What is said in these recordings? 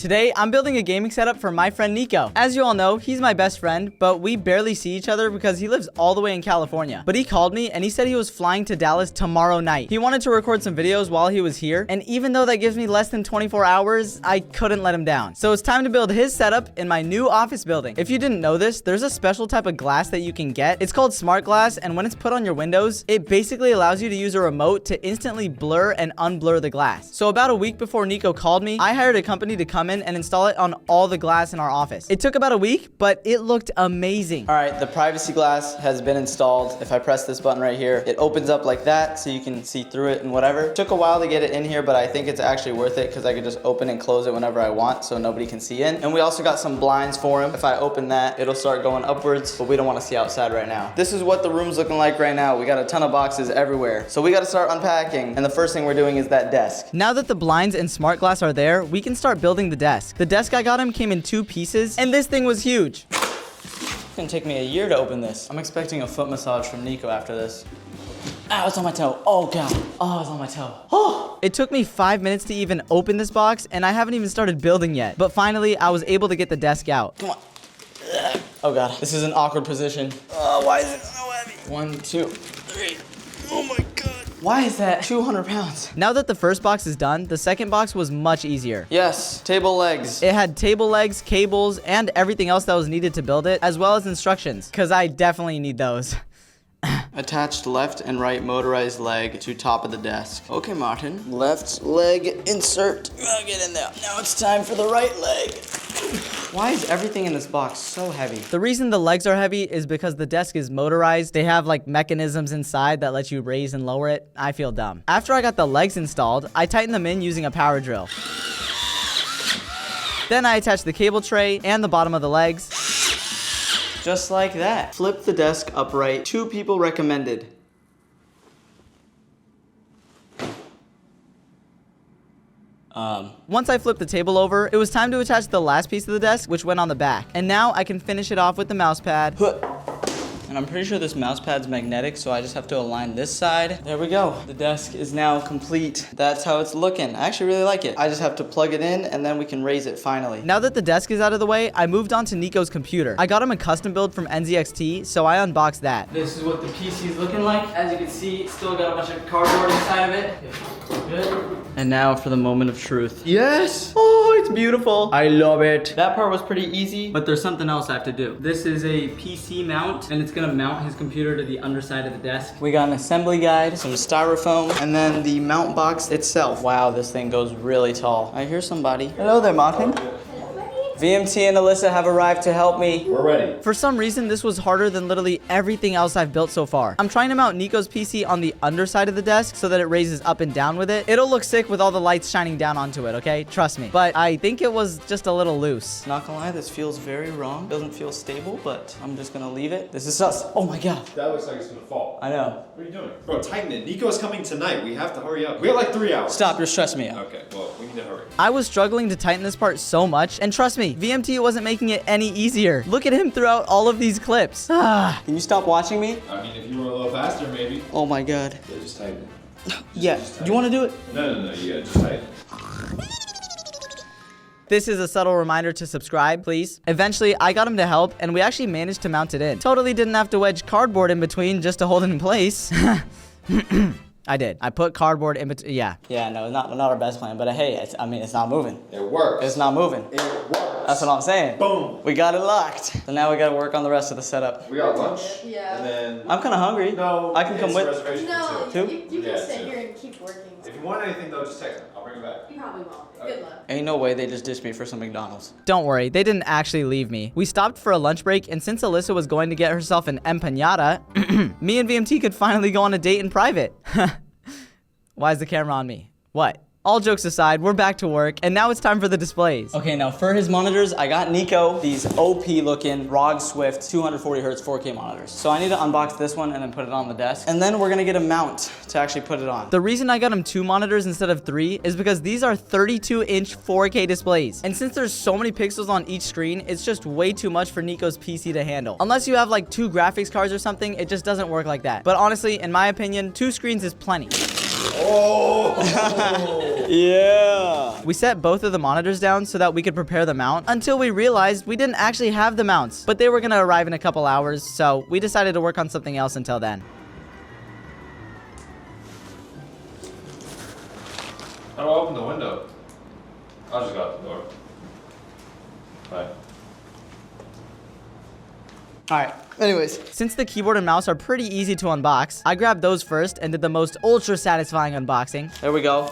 Today, I'm building a gaming setup for my friend Nico. As you all know, he's my best friend, but we barely see each other because he lives all the way in California. But he called me and he said he was flying to Dallas tomorrow night. He wanted to record some videos while he was here, and even though that gives me less than 24 hours, I couldn't let him down. So it's time to build his setup in my new office building. If you didn't know this, there's a special type of glass that you can get. It's called smart glass, and when it's put on your windows, it basically allows you to use a remote to instantly blur and unblur the glass. So about a week before Nico called me, I hired a company to come in and install it on all the glass in our office. It took about a week, but it looked amazing. All right, the privacy glass has been installed. If I press this button right here, it opens up like that so you can see through it and whatever. It took a while to get it in here, but I think it's actually worth it because I could just open and close it whenever I want so nobody can see in. And we also got some blinds for him. If I open that, it'll start going upwards, but we don't want to see outside right now. This is what the room's looking like right now. We got a ton of boxes everywhere. So we got to start unpacking. And the first thing we're doing is that desk. Now that the blinds and smart glass are there, we can start building the desk. The desk I got him came in 2 pieces, and this thing was huge. It's gonna take me a year to open this. I'm expecting a foot massage from Nico after this. Ow, it's on my toe. Oh God. Oh, it's on my toe. Oh. It took me 5 minutes to even open this box, and I haven't even started building yet. But finally, I was able to get the desk out. Come on. Oh God. This is an awkward position. Oh, why is it so heavy? 1, 2, 3. Oh my God. Why is that 200 pounds? Now that the first box is done, the second box was much easier. Yes, table legs. It had table legs, cables, and everything else that was needed to build it, as well as instructions, because I definitely need those. Attached left and right motorized leg to top of the desk. Okay, Martin. Left leg insert. I'll get in there. Now it's time for the right leg. Why is everything in this box so heavy? The reason the legs are heavy is because the desk is motorized. They have like mechanisms inside that let you raise and lower it. I feel dumb. After I got the legs installed, I tightened them in using a power drill. Then I attached the cable tray and the bottom of the legs. Just like that. Flip the desk upright. 2 people recommended. Once I flipped the table over, it was time to attach the last piece of the desk, which went on the back. And now I can finish it off with the mouse pad. And I'm pretty sure this mouse pad's magnetic, so I just have to align this side. There we go. The desk is now complete. That's how it's looking. I actually really like it. I just have to plug it in, and then we can raise it finally. Now that the desk is out of the way, I moved on to Nico's computer. I got him a custom build from NZXT, so I unboxed that. This is what the PC is looking like. As you can see, still got a bunch of cardboard inside of it. Good. And now for the moment of truth. Yes! Oh, it's beautiful. I love it. That part was pretty easy, but there's something else I have to do. This is a PC mount, and it's gonna mount his computer to the underside of the desk. We got an assembly guide, some styrofoam, and then the mount box itself. Wow, this thing goes really tall. I hear somebody. Hello there, Martin. VMT and Alyssa have arrived to help me. We're ready. For some reason, this was harder than literally everything else I've built so far. I'm trying to mount Nico's PC on the underside of the desk so that it raises up and down with it. It'll look sick with all the lights shining down onto it, okay? Trust me. But I think it was just a little loose. Not gonna lie, this feels very wrong. Doesn't feel stable, but I'm just gonna leave it. This is us. Oh my God. That looks like it's gonna fall. I know. What are you doing? Bro, tighten it. Nico's coming tonight. We have to hurry up. We have like 3 hours. Stop, you're stressing me out. Okay, well, we need to hurry. I was struggling to tighten this part so much, and trust me, VMT wasn't making it any easier. Look at him throughout all of these clips. Can you stop watching me? I mean, if you were a little faster, maybe. Oh my God. Yeah, just tighten it. Yeah, do you want to do it? No, yeah, just tighten it. This is a subtle reminder to subscribe, please. Eventually, I got him to help, and we actually managed to mount it in. Totally didn't have to wedge cardboard in between just to hold it in place. I did. I put cardboard in between. Yeah. Yeah, no, not our best plan, but hey, it's not moving. It works. It's not moving. It works. That's what I'm saying. Boom. We got it locked. So now we got to work on the rest of the setup. We got lunch. Yeah. And then. I'm kind of hungry. No. I can come with. No, Two? you can Yeah, sit 2. here and keep working. If you want anything though, just text me. I'll bring it back. You probably won't. Good luck. Ain't no way they just ditched me for some McDonald's. Don't worry, they didn't actually leave me. We stopped for a lunch break, and since Alyssa was going to get herself an empanada, me and VMT could finally go on a date in private. Why is the camera on me? What? All jokes aside, we're back to work, and now it's time for the displays. Okay, now for his monitors, I got Nico these OP-looking ROG Swift 240 Hz 4K monitors. So I need to unbox this one and then put it on the desk. And then we're gonna get a mount to actually put it on. The reason I got him 2 monitors instead of 3 is because these are 32-inch 4K displays. And since there's so many pixels on each screen, it's just way too much for Nico's PC to handle. Unless you have like 2 graphics cards or something, it just doesn't work like that. But honestly, in my opinion, 2 screens is plenty. Oh! Yeah. We set both of the monitors down so that we could prepare the mount until we realized we didn't actually have the mounts, but they were gonna arrive in a couple hours, so we decided to work on something else until then. How do I open the window? I'll just go out the door. Bye. Alright, anyways, since the keyboard and mouse are pretty easy to unbox, I grabbed those first and did the most ultra satisfying unboxing. There we go.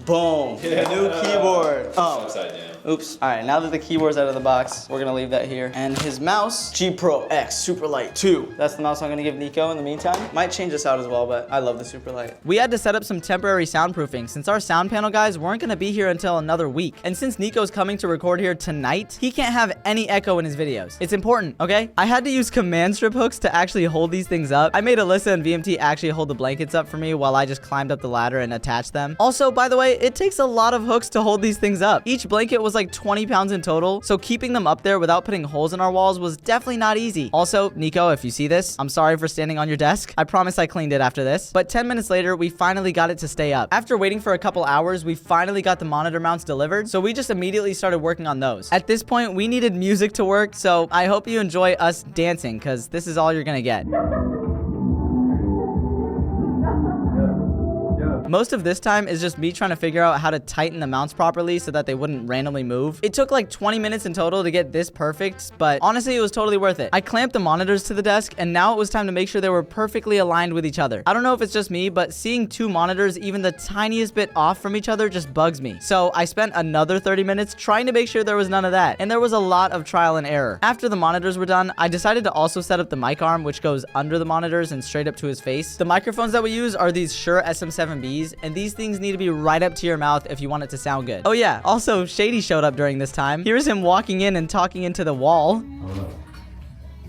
Boom. Yeah. New keyboard. Oh. Upside down. Oops. All right, now that the keyboard's out of the box, we're gonna leave that here. And his mouse, G Pro X Superlight 2. That's the mouse I'm gonna give Nico in the meantime. Might change this out as well, but I love the Superlight. We had to set up some temporary soundproofing since our sound panel guys weren't gonna be here until another week. And since Nico's coming to record here tonight, he can't have any echo in his videos. It's important, okay? I had to use command strip hooks to actually hold these things up. I made Alyssa and VMT actually hold the blankets up for me while I just climbed up the ladder and attached them. Also, by the way, it takes a lot of hooks to hold these things up. Each blanket was like 20 pounds in total, so keeping them up there without putting holes in our walls was definitely not easy. Also, Nico, if you see this, I'm sorry for standing on your desk. I promise I cleaned it after this. But 10 minutes later, we finally got it to stay up. After waiting for a couple hours, we finally got the monitor mounts delivered, so we just immediately started working on those. At this point, we needed music to work, so I hope you enjoy us dancing, because this is all you're gonna get. Most of this time is just me trying to figure out how to tighten the mounts properly so that they wouldn't randomly move. It took like 20 minutes in total to get this perfect, but honestly, it was totally worth it. I clamped the monitors to the desk, and now it was time to make sure they were perfectly aligned with each other. I don't know if it's just me, but seeing two monitors even the tiniest bit off from each other just bugs me. So I spent another 30 minutes trying to make sure there was none of that, and there was a lot of trial and error. After the monitors were done, I decided to also set up the mic arm, which goes under the monitors and straight up to his face. The microphones that we use are these Shure SM7Bs, and these things need to be right up to your mouth if you want it to sound good. Oh yeah, also Shady showed up during this time. Here's him walking in and talking into the wall. Hello.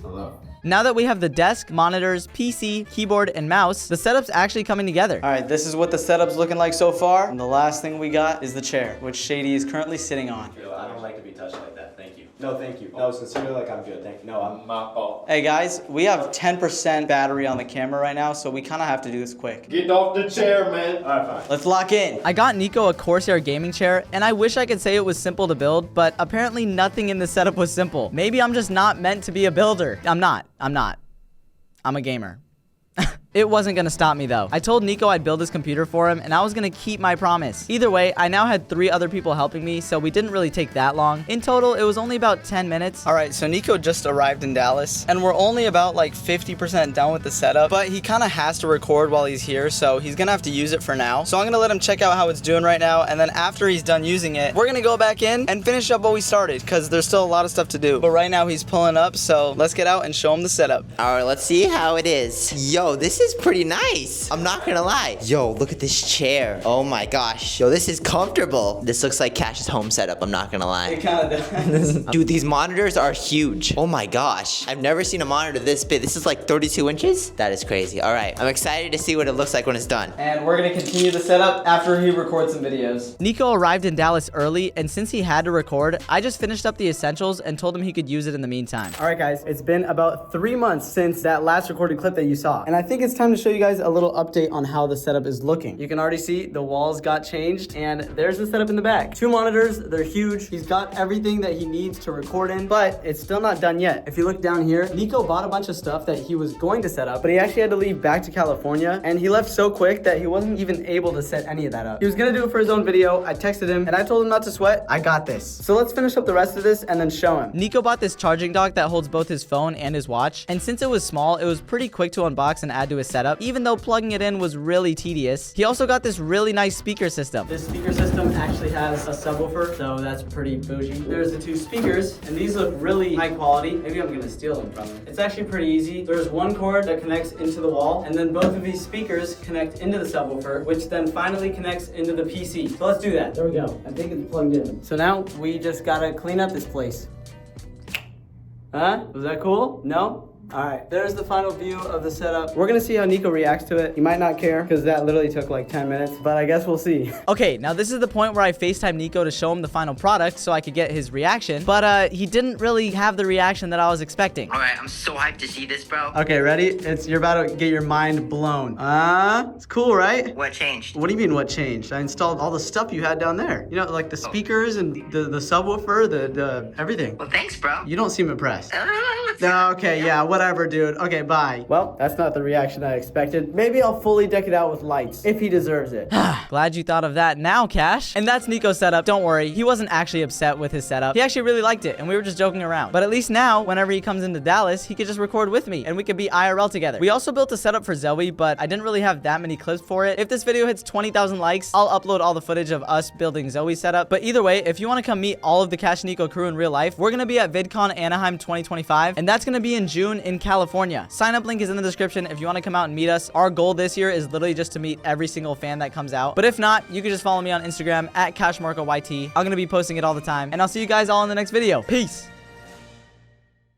Hello. Now that we have the desk, monitors, PC, keyboard, and mouse, the setup's actually coming together. All right, this is what the setup's looking like so far. And the last thing we got is the chair, which Shady is currently sitting on. I don't like to be touched like that. Thank you. No, thank you. No, sincerely, like I'm good. Thank you. No, I'm My fault. Hey guys, we have 10% battery on the camera right now, so we kind of have to do this quick. Get off the chair, man. All right, fine. Let's lock in. I got Nico a Corsair gaming chair, and I wish I could say it was simple to build, but apparently nothing in the setup was simple. Maybe I'm just not meant to be a builder. I'm not. I'm a gamer. It wasn't gonna stop me though. I told Nico I'd build his computer for him, and I was gonna keep my promise. Either way, I now had 3 other people helping me, so we didn't really take that long. In total, it was only about 10 minutes. All right, so Nico just arrived in Dallas, and we're only about like 50% done with the setup, but he kind of has to record while he's here, so he's gonna have to use it for now. So I'm gonna let him check out how it's doing right now, and then after he's done using it, we're gonna go back in and finish up what we started, because there's still a lot of stuff to do. But right now he's pulling up, so let's get out and show him the setup. All right, let's see how it is. Yo, this is pretty nice. I'm not gonna lie. Yo, look at this chair. Oh my gosh. Yo, this is comfortable. This looks like Cash's home setup. I'm not gonna lie. It kind of does. Dude, these monitors are huge. Oh my gosh. I've never seen a monitor this big. This is like 32 inches? That is crazy. All right, I'm excited to see what it looks like when it's done. And we're gonna continue the setup after he records some videos. Nico arrived in Dallas early, and since he had to record, I just finished up the essentials and told him he could use it in the meantime. All right, guys, it's been about 3 months since that last recorded clip that you saw, and I think it's time to show you guys a little update on how the setup is looking. You can already see the walls got changed, and there's the setup in the back. 2 monitors, they're huge. He's got everything that he needs to record in, but it's still not done yet. If you look down here, Nico bought a bunch of stuff that he was going to set up, but he actually had to leave back to California, and he left so quick that he wasn't even able to set any of that up. He was gonna do it for his own video. I texted him, and I told him not to sweat. I got this. So let's finish up the rest of this and then show him. Nico bought this charging dock that holds both his phone and his watch, and since it was small, it was pretty quick to unbox and add to his setup, even though plugging it in was really tedious. He also got this really nice speaker system. This speaker system actually has a subwoofer, so that's pretty bougie. There's the 2 speakers, and these look really high quality. Maybe I'm gonna steal them from him. It's actually pretty easy. There's one cord that connects into the wall, and then both of these speakers connect into the subwoofer, which then finally connects into the PC. So let's do that. There we go. I think it's plugged in. So now we just gotta clean up this place. Huh? Was that cool? No? Alright, there's the final view of the setup. We're gonna see how Nico reacts to it. He might not care, because that literally took like 10 minutes, but I guess we'll see. Okay, now this is the point where I FaceTime Nico to show him the final product so I could get his reaction, but he didn't really have the reaction that I was expecting. Alright, I'm so hyped to see this, bro. Okay, ready? You're about to get your mind blown. It's cool, right? What changed? What do you mean what changed? I installed all the stuff you had down there. You know, like the speakers and the subwoofer, the everything. Well, thanks, bro. You don't seem impressed. Okay, yeah, whatever, dude. Okay, bye. Well, that's not the reaction I expected. Maybe I'll fully deck it out with lights, if he deserves it. Glad you thought of that now, Cash. And that's Nico's setup. Don't worry, he wasn't actually upset with his setup. He actually really liked it, and we were just joking around. But at least now, whenever he comes into Dallas, he could just record with me, and we could be IRL together. We also built a setup for Zoe, but I didn't really have that many clips for it. If this video hits 20,000 likes, I'll upload all the footage of us building Zoe's setup. But either way, if you want to come meet all of the Cash and Nico crew in real life, we're gonna be at VidCon Anaheim 2025, and that's gonna be in June in California. Sign up link is in the description if you want to come out and meet us. Our goal this year is literally just to meet every single fan that comes out. But if not, you can just follow me on Instagram at CashMarcoYT. I'm gonna be posting it all the time, and I'll see you guys all in the next video. Peace.